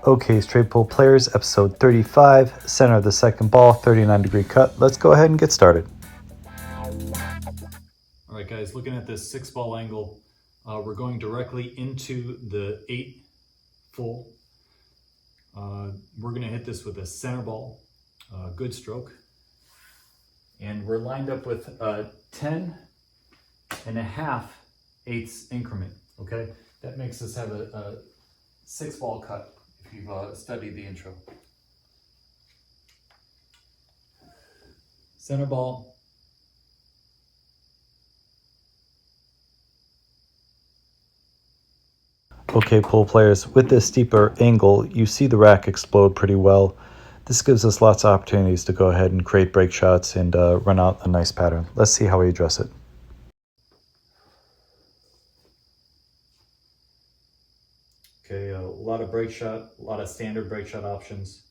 Okay, straight pool players, episode 35, center of the second ball, 39-degree cut. Let's go ahead and get started. All right, guys, looking at this 6-ball angle, we're going directly into the 8 full. We're going to hit this with a center ball, good stroke. And we're lined up with a 10.5 eighths increment, okay? That makes us have a 6-ball cut if you've studied the intro. Center ball. Okay, pool players, with this steeper angle, you see the rack explode pretty well. This gives us lots of opportunities to go ahead and create break shots and run out a nice pattern. Let's see how we address it. Okay, a lot of break shot, a lot of standard break shot options.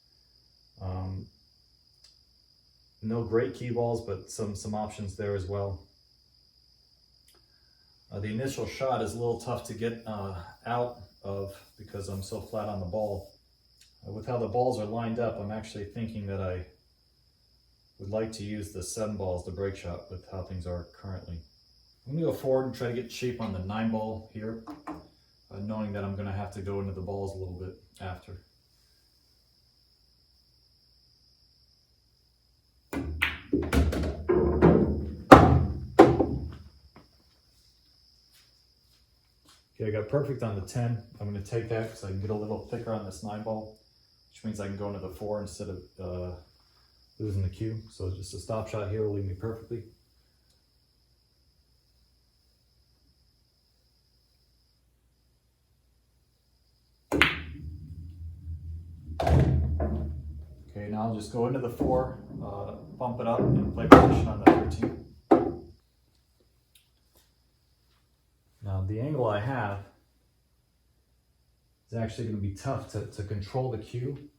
No great key balls, but some options there as well. The initial shot is a little tough to get out of because I'm so flat on the ball. With how the balls are lined up, I'm actually thinking that I would like to use the 7 ball as the break shot with how things are currently. I'm going to go forward and try to get shape on the 9 ball here, knowing that I'm going to have to go into the balls a little bit after. Okay, I got perfect on the 10. I'm going to take that because I can get a little thicker on this 9 ball, which means I can go into the 4 instead of losing the cue. So just a stop shot here will leave me perfectly. Okay, now I'll just go into the 4, bump it up, and play position on the 13. Now the angle I have is actually going to be tough to control the cue.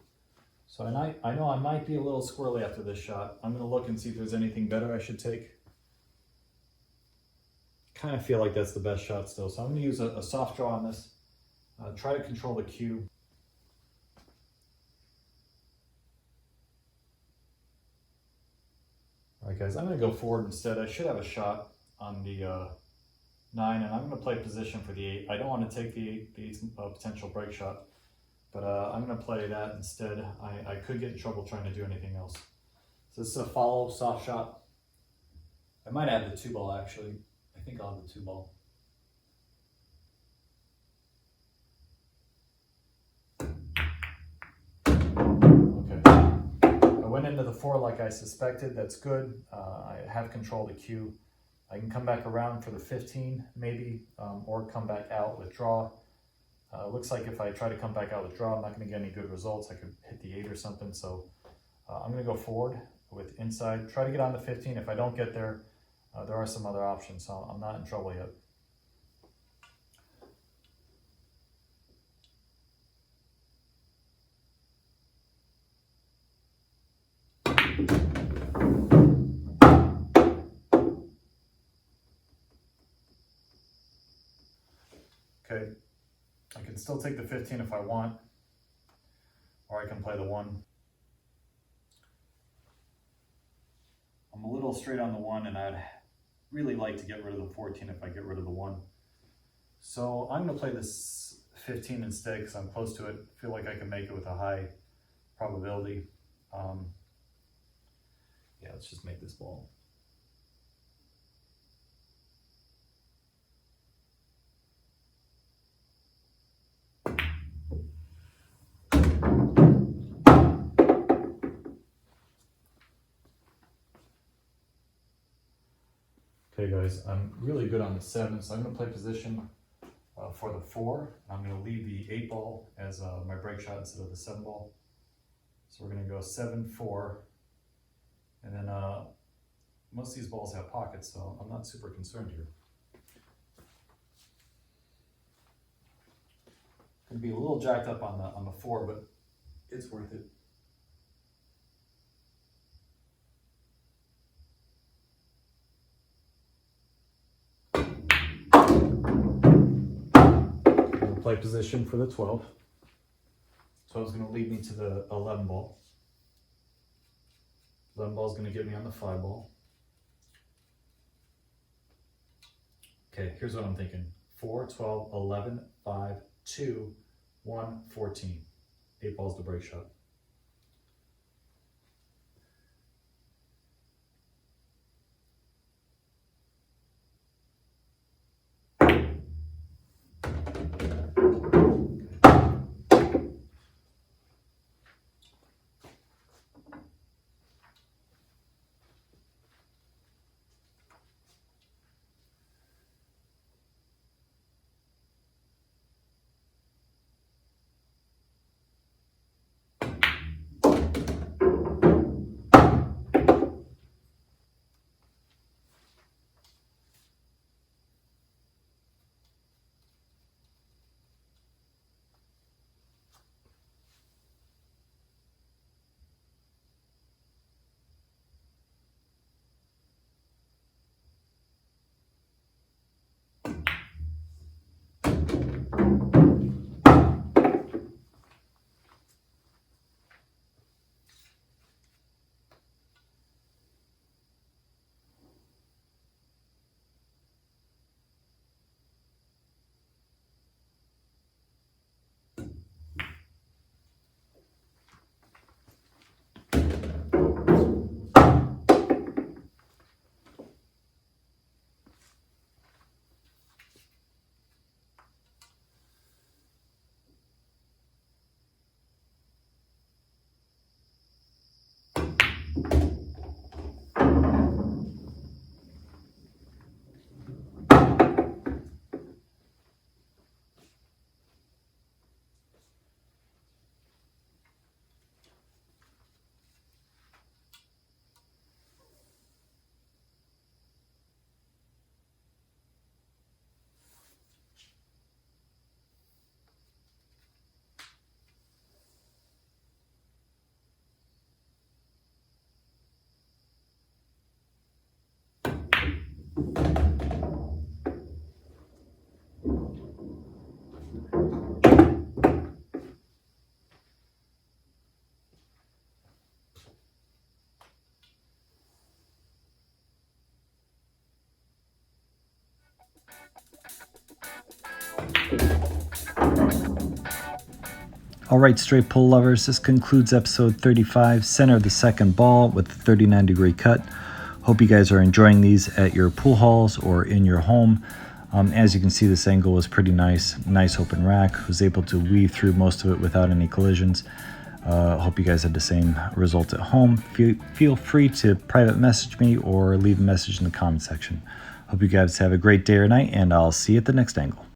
So I know I might be a little squirrely after this shot. I'm going to look and see if there's anything better I should take. Kind of feel like that's the best shot still. So I'm going to use a soft draw on this. Try to control the cue. All right, guys, I'm going to go forward instead. I should have a shot on the 9, and I'm going to play position for the 8. I don't want to take the 8's potential break shot, but I'm going to play that instead. I could get in trouble trying to do anything else. So this is a follow soft shot. I might add the 2 ball actually. I think I'll have the 2 ball. Okay. I went into the 4 like I suspected. That's good. I have control of the cue. I can come back around for the 15 maybe, or come back out with draw. Looks like if I try to come back out with draw, I'm not going to get any good results. I could hit the 8 or something. So I'm going to go forward with inside. Try to get on the 15. If I don't get there, there are some other options. So I'm not in trouble yet. Okay, I can still take the 15 if I want, or I can play the 1. I'm a little straight on the 1, and I'd really like to get rid of the 14 if I get rid of the 1. So I'm going to play this 15 instead because I'm close to it. I feel like I can make it with a high probability. Yeah, let's just make this ball. Okay guys, I'm really good on the 7, so I'm going to play position for the 4. I'm going to leave the 8 ball as my break shot instead of the 7 ball. So we're going to go 7-4, and then most of these balls have pockets, so I'm not super concerned here. Going to be a little jacked up on the 4, but it's worth it. Play position for the 12. So it's going to lead me to the 11 ball. 11 ball is going to get me on the 5 ball. Okay, here's what I'm thinking. 4, 12, 11, 5, 2, 1, 14. 8 balls to break shot. All right, straight pull lovers, this concludes episode 35, center of the second ball with a 39-degree cut. Hope you guys are enjoying these at your pool halls or in your home. As you can see, this angle was pretty nice open rack. Was able to weave through most of it without any collisions. Hope you guys had the same result at home. Feel free to private message me or leave a message in the comment section. Hope you guys have a great day or night, and I'll see you at the next angle.